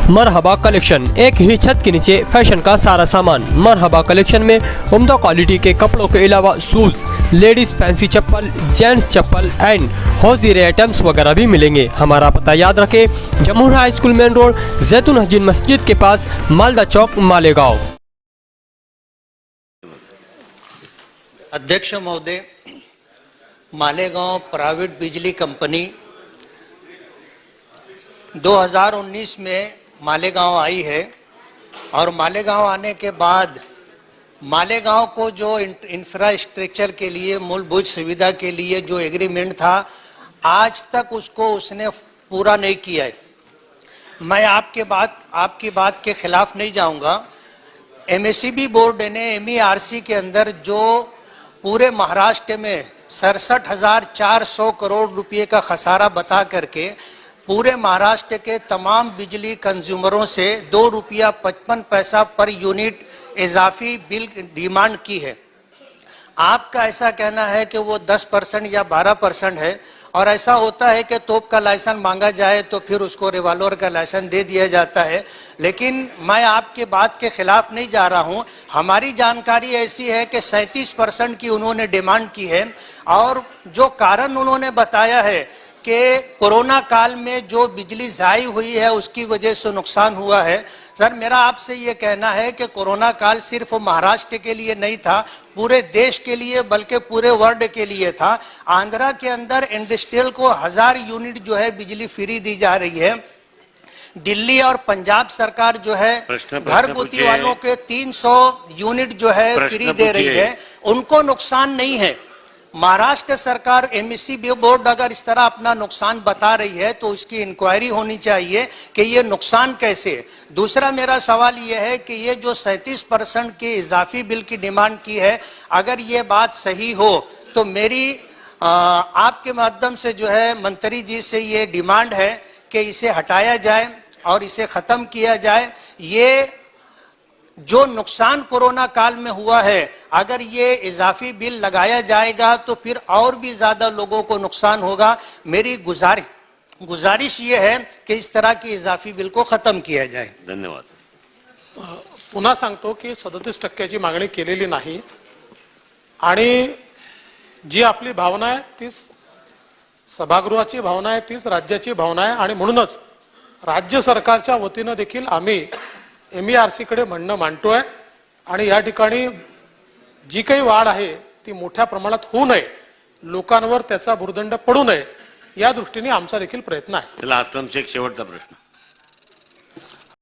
मरहबा collection, एक ही छत के नीचे फैशन का सारा सामान। मरहबा कलेक्शन में उम्दा क्वालिटी के कपड़ों के अलावा शूज, लेडीज फैंसी चप्पल, जेंट्स चप्पल एंड हौजीरे आइटम्स वगैरह भी मिलेंगे। हमारा पता याद रखें, Jamhoor high school main road, जैतून हजीन मस्जिद के पास, मालदा चौक, मालेगांव। अध्यक्ष महोदय, मालेगांव प्राइवेट बिजली कंपनी 2019 में मालेगांव आई है और मालेगांव आने के बाद मालेगांव को जो इंफ्रास्ट्रक्चर के लिए, मूलभूत सुविधा के लिए जो एग्रीमेंट था, आज तक उसने पूरा नहीं किया है। मैं आपकी बात के खिलाफ नहीं जाऊंगा। एमएसईबी बोर्ड ने एमईआरसी के अंदर जो पूरे महाराष्ट्र में 67,400 करोड़ रुपए का खसारा बता करके पूरे महाराष्ट्र के तमाम बिजली कंज्यूमरों से ₹2.55 पर यूनिट इजाफी बिल डिमांड की है। आपका ऐसा कहना है कि वो 10% या 12% है, और ऐसा होता है कि तोप का लाइसेंस मांगा जाए तो फिर उसको रिवॉल्वर का लाइसेंस दे दिया जाता है। लेकिन मैं आपके बात के खिलाफ नहीं जा रहा हूं। हमारी जानकारी ऐसी है कि 37% की उन्होंने डिमांड की है, और जो कारण उन्होंने बताया है कि कोरोना काल में जो बिजली ज़ाई हुई है उसकी वजह से नुकसान हुआ है। सर, मेरा आपसे ये कहना है कि कोरोना काल सिर्फ महाराष्ट्र के लिए नहीं था, पूरे देश के लिए बल्कि पूरे वर्ल्ड के लिए था। आंध्रा के अंदर इंडस्ट्रियल को 1000 यूनिट जो है बिजली फ्री दी जा रही है। दिल्ली और पंजाब सरकार जो है घर गुती वालों के 300 यूनिट जो है फ्री दे रही है, उनको नुकसान नहीं है। महाराष्ट्र सरकार, एमएसईबी बोर्ड अगर इस तरह अपना नुकसान बता रही है तो इसकी इंक्वायरी होनी चाहिए कि ये नुकसान कैसे है। दूसरा मेरा सवाल ये है कि ये जो 37% की इजाफी बिल की डिमांड की है, अगर ये बात सही हो तो मेरी आपके माध्यम से जो है मंत्री जी से ये डिमांड है कि इसे हटाया जाए और इसे खत्म किया जाए। ये जो नुकसान कोरोना काल में हुआ है, अगर ये इजाफी बिल लगाया जाएगा तो फिर और भी ज्यादा लोगों को नुकसान होगा। मेरी गुजारिश ये है कि इस तरह की इजाफी बिल को खत्म किया जाए। धन्यवाद। पुन्हा सांगतो की 37% मागणी केलेली नाही, आणि जी आपली भावना आहे तीच सभागृहाची भावना आहे, तीच राज्याची भावना आहे, आणि म्हणूनच राज्य सरकारच्या वतीने देखील आम्ही एमईआरसी कडे म्हणणं मांडतोय, आणि या ठिकाणी जी काही वाढ आहे ती मोठ्या प्रमाणात होऊ नये, लोकांवर त्याचा भुर्दंड पडू नये, या दृष्टीने आमचा देखील प्रयत्न आहे। चला, आश्रम शेख शेवटचा प्रश्न।